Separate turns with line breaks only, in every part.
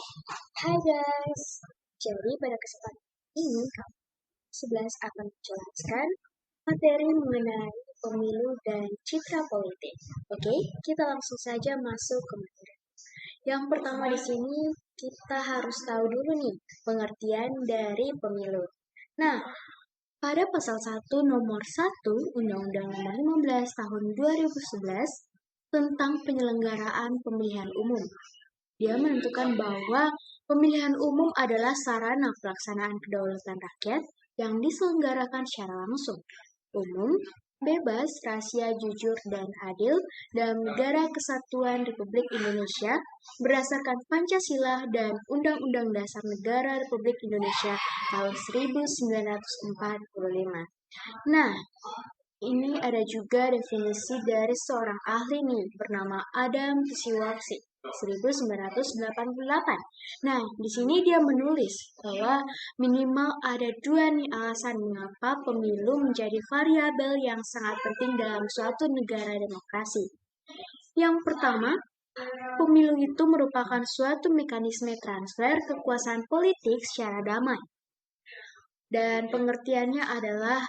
Hai guys, jadi pada kesempatan ini kami 11 akan menjelaskan materi mengenai pemilu dan citra politik. Oke, kita langsung saja masuk ke materi. Yang pertama di sini kita harus tahu dulu nih pengertian dari pemilu. Nah, pada pasal 1 nomor 1 Undang-Undang Nomor 15 Tahun 2011 tentang penyelenggaraan pemilihan umum. Dia menentukan bahwa pemilihan umum adalah sarana pelaksanaan kedaulatan rakyat yang diselenggarakan secara langsung, umum, bebas, rahasia, jujur, dan adil dalam negara kesatuan Republik Indonesia berdasarkan Pancasila dan Undang-Undang Dasar Negara Republik Indonesia tahun 1945. Nah, ini ada juga definisi dari seorang ahli nih bernama Adam Kisiwasi 1988. Nah, di sini dia menulis bahwa minimal ada dua nih alasan mengapa pemilu menjadi variabel yang sangat penting dalam suatu negara demokrasi. Yang pertama, pemilu itu merupakan suatu mekanisme transfer kekuasaan politik secara damai. Dan pengertiannya adalah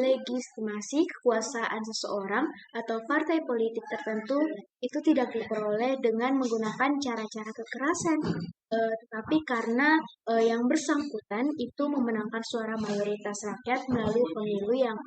legitimasi kekuasaan seseorang atau partai politik tertentu itu tidak diperoleh dengan menggunakan cara-cara kekerasan, tetapi karena yang bersangkutan itu memenangkan suara mayoritas rakyat melalui pemilu yang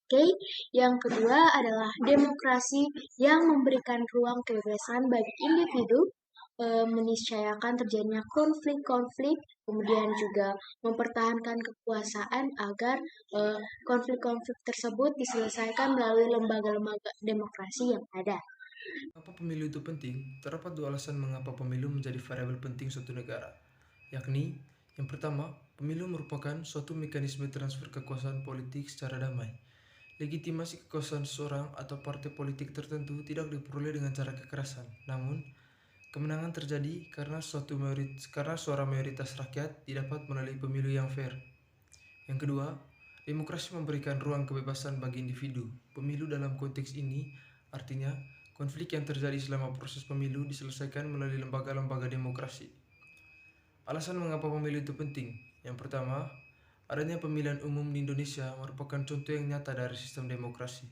Oke, yang kedua adalah demokrasi yang memberikan ruang kebebasan bagi individu, meniscayakan terjadinya konflik-konflik, kemudian juga mempertahankan kekuasaan agar konflik-konflik tersebut diselesaikan melalui lembaga-lembaga demokrasi yang ada.
Mengapa pemilu itu penting? Terdapat dua alasan mengapa pemilu menjadi variabel penting suatu negara, yakni yang pertama, pemilu merupakan suatu mekanisme transfer kekuasaan politik secara damai. Legitimasi kekuasaan seseorang atau partai politik tertentu tidak diperoleh dengan cara kekerasan, namun kemenangan terjadi karena suara mayoritas rakyat didapat melalui pemilu yang fair. Yang kedua, demokrasi memberikan ruang kebebasan bagi individu. Pemilu dalam konteks ini artinya konflik yang terjadi selama proses pemilu diselesaikan melalui lembaga-lembaga demokrasi. Alasan mengapa pemilu itu penting? Yang pertama, adanya pemilihan umum di Indonesia merupakan contoh yang nyata dari sistem demokrasi.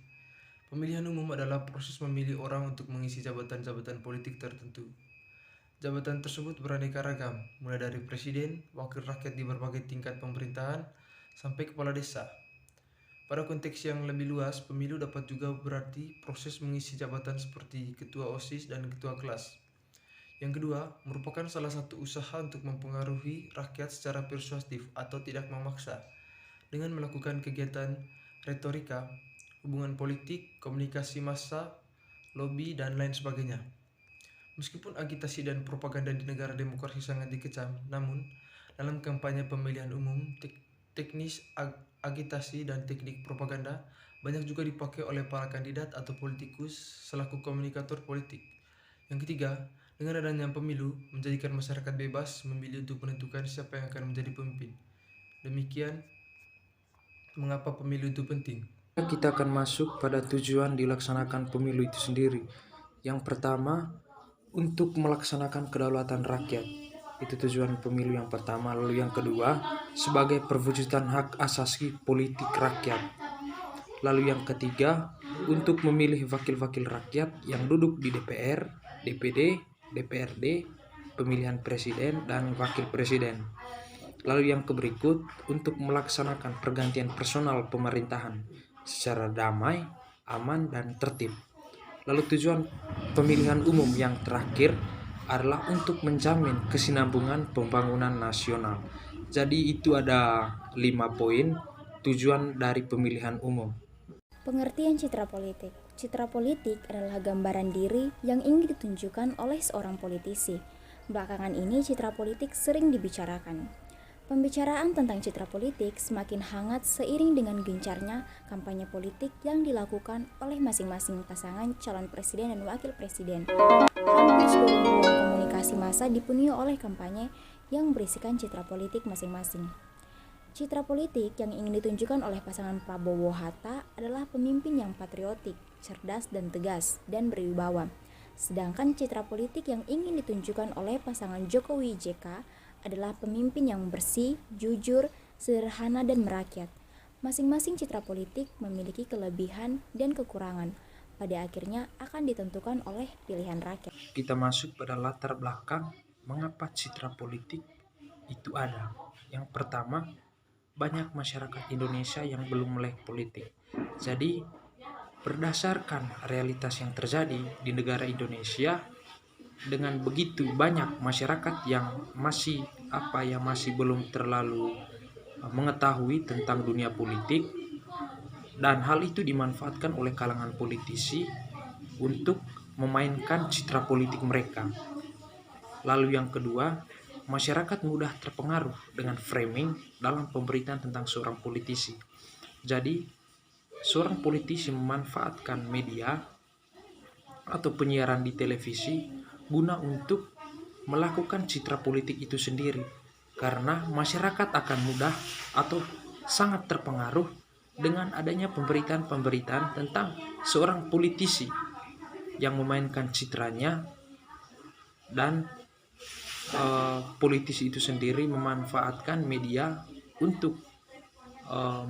Pemilihan umum adalah proses memilih orang untuk mengisi jabatan-jabatan politik tertentu. Jabatan tersebut beraneka ragam, mulai dari presiden, wakil rakyat di berbagai tingkat pemerintahan, sampai kepala desa. Pada konteks yang lebih luas, pemilu dapat juga berarti proses mengisi jabatan seperti ketua OSIS dan ketua kelas. Yang kedua, merupakan salah satu usaha untuk mempengaruhi rakyat secara persuasif atau tidak memaksa, dengan melakukan kegiatan retorika, hubungan politik, komunikasi massa, lobby, dan lain sebagainya. Meskipun agitasi dan propaganda di negara demokrasi sangat dikecam, namun dalam kampanye pemilihan umum, teknis agitasi dan teknik propaganda banyak juga dipakai oleh para kandidat atau politikus selaku komunikator politik. Yang ketiga, dengan adanya pemilu menjadikan masyarakat bebas memilih untuk menentukan siapa yang akan menjadi pemimpin. Demikian mengapa pemilu itu penting.
Kita akan masuk pada tujuan dilaksanakan pemilu itu sendiri. Yang pertama, untuk melaksanakan kedaulatan rakyat. Itu tujuan pemilu yang pertama. Lalu yang kedua, sebagai perwujudan hak asasi politik rakyat. Lalu yang ketiga, untuk memilih wakil-wakil rakyat yang duduk di DPR, DPD, DPRD, pemilihan presiden dan wakil presiden. Lalu yang berikut, untuk melaksanakan pergantian personal pemerintahan secara damai, aman, dan tertib. Lalu tujuan pemilihan umum yang terakhir adalah untuk menjamin kesinambungan pembangunan nasional. Jadi itu ada 5 poin tujuan dari pemilihan umum.
Pengertian citra politik. Citra politik adalah gambaran diri yang ingin ditunjukkan oleh seorang politisi. Belakangan ini citra politik sering dibicarakan. Pembicaraan tentang citra politik semakin hangat seiring dengan gencarnya kampanye politik yang dilakukan oleh masing-masing pasangan calon presiden dan wakil presiden. Hampir seluruh ruang komunikasi massa dipenuhi oleh kampanye yang berisikan citra politik masing-masing. Citra politik yang ingin ditunjukkan oleh pasangan Prabowo-Hatta adalah pemimpin yang patriotik, cerdas dan tegas, dan berwibawa. Sedangkan citra politik yang ingin ditunjukkan oleh pasangan Jokowi JK adalah pemimpin yang bersih, jujur, sederhana, dan merakyat. Masing-masing citra politik memiliki kelebihan dan kekurangan. Pada akhirnya akan ditentukan oleh pilihan rakyat.
Kita masuk pada latar belakang mengapa citra politik itu ada. Yang pertama, banyak masyarakat Indonesia yang belum melek politik. Jadi, berdasarkan realitas yang terjadi di negara Indonesia, dengan begitu banyak masyarakat yang masih belum terlalu mengetahui tentang dunia politik, dan hal itu dimanfaatkan oleh kalangan politisi untuk memainkan citra politik mereka. Lalu yang kedua, masyarakat mudah terpengaruh dengan framing dalam pemberitaan tentang seorang politisi. Jadi, seorang politisi memanfaatkan media atau penyiaran di televisi guna untuk melakukan citra politik itu sendiri, karena masyarakat akan mudah atau sangat terpengaruh dengan adanya pemberitaan-pemberitaan tentang seorang politisi yang memainkan citranya, dan politisi itu sendiri memanfaatkan media untuk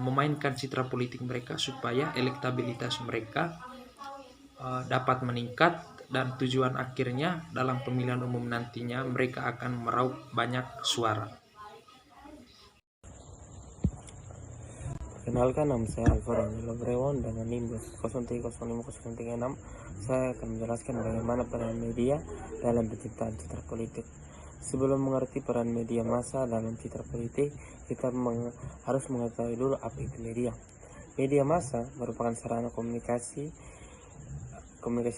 memainkan citra politik mereka supaya elektabilitas mereka dapat meningkat, dan tujuan akhirnya dalam pemilihan umum nantinya mereka akan meraup banyak suara.
Perkenalkan, nama saya Alvaro Lobrewan dengan NIM 030536. Saya akan menjelaskan bagaimana peran media dalam penciptaan citra politik. Sebelum mengerti peran media massa dalam citra politik, kita harus mengetahui dulu apa itu media. Media massa merupakan sarana komunikasi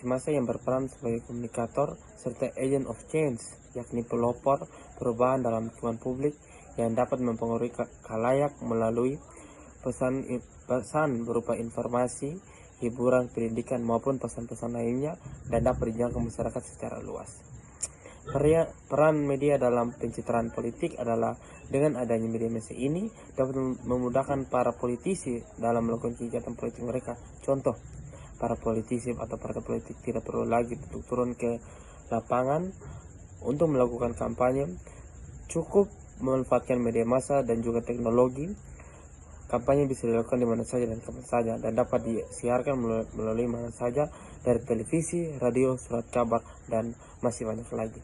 massa yang berperan sebagai komunikator serta agent of change, yakni pelopor perubahan dalam lingkungan publik yang dapat mempengaruhi khalayak melalui pesan berupa informasi, hiburan, pendidikan maupun pesan-pesan lainnya, dan dapat dijangkau masyarakat secara luas. Peran media dalam pencitraan politik adalah dengan adanya media massa ini dapat memudahkan para politisi dalam melakukan kegiatan politik mereka. Contoh, para politisi atau partai politik tidak perlu lagi turun ke lapangan untuk melakukan kampanye, cukup memanfaatkan media massa dan juga teknologi. Kampanye bisa dilakukan di mana saja dan kapan saja, dan dapat disiarkan melalui mana saja, dari televisi, radio, surat kabar, dan masih banyak lagi.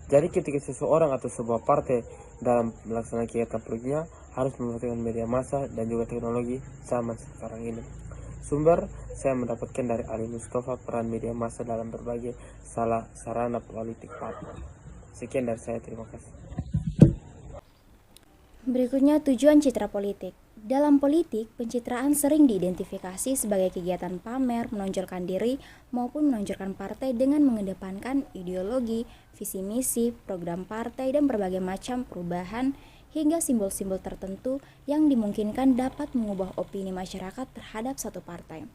Jadi ketika seseorang atau sebuah partai dalam melaksanakan kegiatan politiknya harus memanfaatkan media massa dan juga teknologi zaman sekarang ini. Sumber saya mendapatkan dari Ali Mustafa, peran media massa dalam berbagai sarana politik partai. Sekian dari saya, terima kasih.
Berikutnya, tujuan citra politik. Dalam politik, pencitraan sering diidentifikasi sebagai kegiatan pamer, menonjolkan diri, maupun menonjolkan partai dengan mengedepankan ideologi, visi misi, program partai, dan berbagai macam perubahan hingga simbol-simbol tertentu yang dimungkinkan dapat mengubah opini masyarakat terhadap satu partai.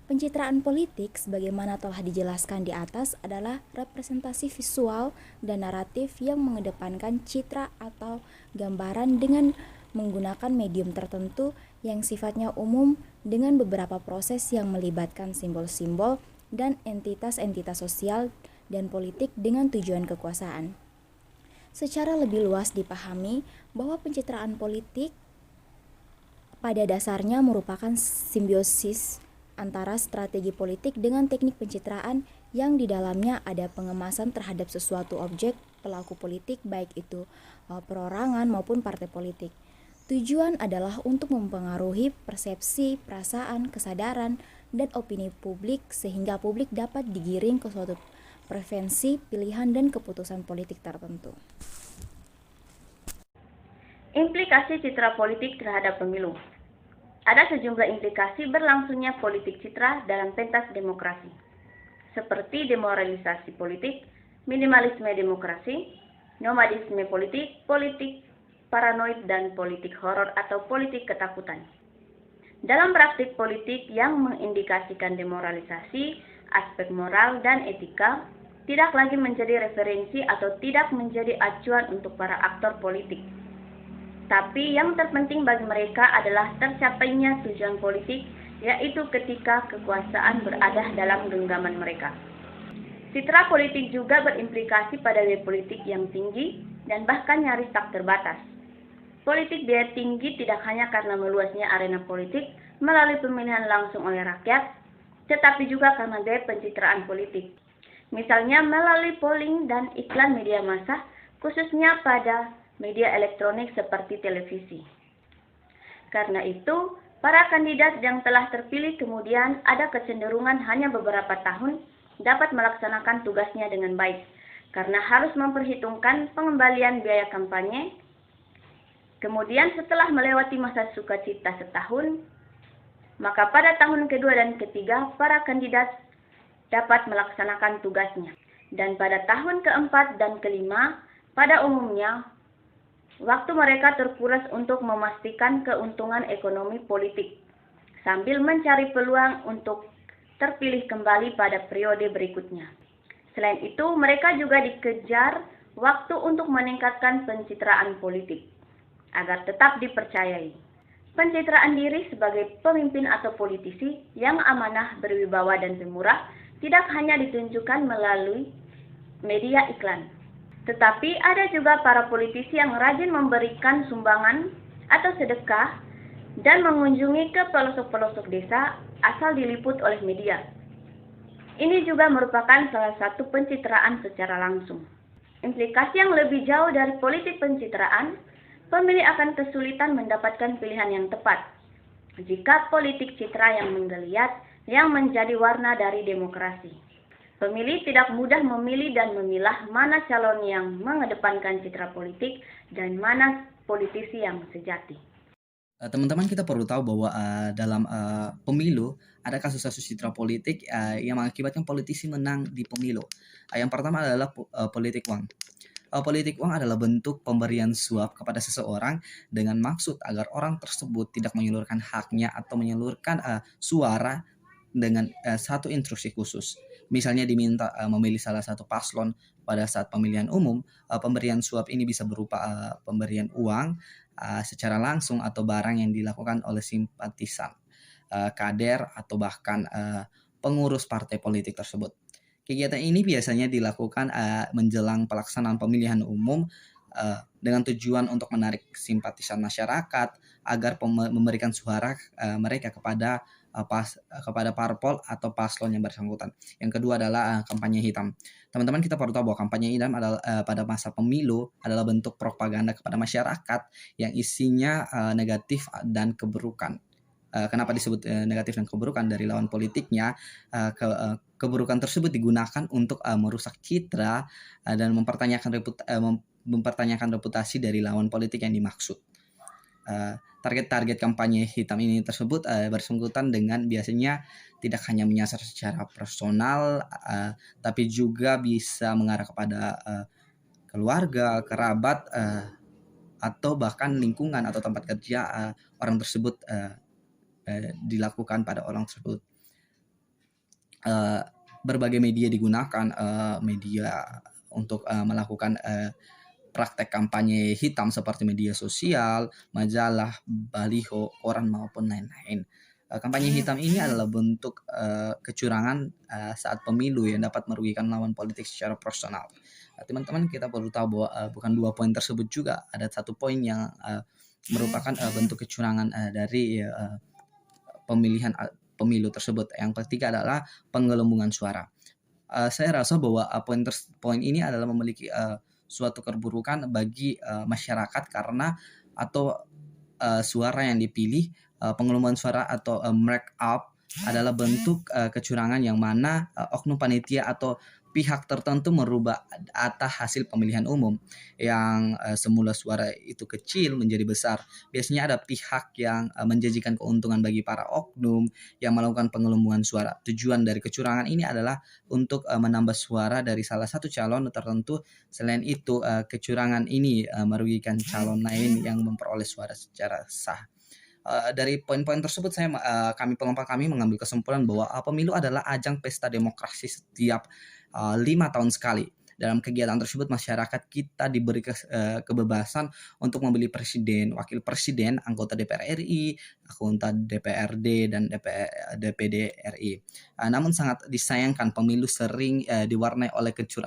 Pencitraan politik, sebagaimana telah dijelaskan di atas, adalah representasi visual dan naratif yang mengedepankan citra atau gambaran dengan menggunakan medium tertentu yang sifatnya umum dengan beberapa proses yang melibatkan simbol-simbol dan entitas-entitas sosial dan politik dengan tujuan kekuasaan. Secara lebih luas dipahami bahwa pencitraan politik pada dasarnya merupakan simbiosis antara strategi politik dengan teknik pencitraan yang di dalamnya ada pengemasan terhadap sesuatu objek pelaku politik, baik itu perorangan maupun partai politik. Tujuan adalah untuk mempengaruhi persepsi, perasaan, kesadaran, dan opini publik sehingga publik dapat digiring ke suatu preferensi, pilihan, dan keputusan politik tertentu.
Implikasi citra politik terhadap pemilu. Ada sejumlah implikasi berlangsungnya politik citra dalam pentas demokrasi, seperti demoralisasi politik, minimalisme demokrasi, nomadisme politik, politik paranoid, dan politik horor atau politik ketakutan. Dalam praktik politik yang mengindikasikan demoralisasi, aspek moral dan etika tidak lagi menjadi referensi atau tidak menjadi acuan untuk para aktor politik. Tapi yang terpenting bagi mereka adalah tercapainya tujuan politik, yaitu ketika kekuasaan berada dalam genggaman mereka. Citra politik juga berimplikasi pada biaya politik yang tinggi dan bahkan nyaris tak terbatas. Politik biaya tinggi tidak hanya karena meluasnya arena politik melalui pemilihan langsung oleh rakyat, tetapi juga karena biaya pencitraan politik. Misalnya melalui polling dan iklan media massa, khususnya pada media elektronik seperti televisi. Karena itu, para kandidat yang telah terpilih kemudian ada kecenderungan hanya beberapa tahun dapat melaksanakan tugasnya dengan baik, karena harus memperhitungkan pengembalian biaya kampanye. Kemudian setelah melewati masa sukacita setahun, maka pada tahun kedua dan ketiga para kandidat dapat melaksanakan tugasnya. Dan pada tahun keempat dan kelima, pada umumnya, waktu mereka terkuras untuk memastikan keuntungan ekonomi politik, sambil mencari peluang untuk terpilih kembali pada periode berikutnya. Selain itu, mereka juga dikejar waktu untuk meningkatkan pencitraan politik, agar tetap dipercayai. Pencitraan diri sebagai pemimpin atau politisi yang amanah, berwibawa, dan pemurah tidak hanya ditunjukkan melalui media iklan. Tetapi ada juga para politisi yang rajin memberikan sumbangan atau sedekah dan mengunjungi ke pelosok-pelosok desa asal diliput oleh media. Ini juga merupakan salah satu pencitraan secara langsung. Implikasi yang lebih jauh dari politik pencitraan, pemilih akan kesulitan mendapatkan pilihan yang tepat jika politik citra yang menggeliat yang menjadi warna dari demokrasi. Pemilih tidak mudah memilih dan memilah mana calon yang mengedepankan citra politik dan mana politisi yang sejati.
Teman-teman, kita perlu tahu bahwa dalam pemilu ada kasus-kasus citra politik yang mengakibatkan politisi menang di pemilu. Yang pertama adalah politik uang. Politik uang adalah bentuk pemberian suap kepada seseorang dengan maksud agar orang tersebut tidak menyalurkan haknya atau menyalurkan suara dengan satu instruksi khusus. Misalnya diminta memilih salah satu paslon pada saat pemilihan umum, pemberian suap ini bisa berupa pemberian uang secara langsung atau barang yang dilakukan oleh simpatisan, kader, atau bahkan pengurus partai politik tersebut. Kegiatan ini biasanya dilakukan menjelang pelaksanaan pemilihan umum dengan tujuan untuk menarik simpatisan masyarakat agar memberikan suara mereka kepada parpol atau paslon yang bersangkutan. Yang kedua adalah kampanye hitam. Teman-teman, kita perlu tahu bahwa kampanye hitam adalah pada masa pemilu adalah bentuk propaganda kepada masyarakat yang isinya negatif dan keburukan. Kenapa disebut negatif dan keburukan? Dari lawan politiknya, keburukan tersebut digunakan untuk merusak citra dan mempertanyakan reputasi dari lawan politik yang dimaksud. Target-target kampanye hitam ini tersebut bersangkutan dengan biasanya tidak hanya menyasar secara personal, tapi juga bisa mengarah kepada keluarga, kerabat, atau bahkan lingkungan atau tempat kerja orang tersebut dilakukan pada orang tersebut. Berbagai media digunakan, media untuk melakukan praktek kampanye hitam seperti media sosial, majalah, baliho, koran, maupun lain-lain. Kampanye hitam ini adalah bentuk kecurangan saat pemilu yang dapat merugikan lawan politik secara personal. Teman-teman, kita perlu tahu bahwa bukan dua poin tersebut juga, ada satu poin yang merupakan bentuk kecurangan dari pemilihan pemilu tersebut. Yang ketiga adalah penggelembungan suara. Saya rasa bahwa poin ini adalah memiliki suatu keburukan bagi masyarakat karena suara yang dipilih, penggelembungan suara atau mark up adalah bentuk kecurangan yang mana oknum panitia atau pihak tertentu merubah data hasil pemilihan umum yang semula suara itu kecil menjadi besar. Biasanya ada pihak yang menjanjikan keuntungan bagi para oknum yang melakukan penggelembungan suara. Tujuan dari kecurangan ini adalah untuk menambah suara dari salah satu calon tertentu. Selain itu, kecurangan ini merugikan calon lain yang memperoleh suara secara sah. Dari poin-poin tersebut pengembang kami mengambil kesimpulan bahwa pemilu adalah ajang pesta demokrasi setiap 5 tahun sekali. Dalam kegiatan tersebut masyarakat kita diberi kebebasan untuk memilih presiden, wakil presiden, anggota DPR RI, anggota DPRD dan DPD RI. Namun sangat disayangkan pemilu sering diwarnai oleh kecurangan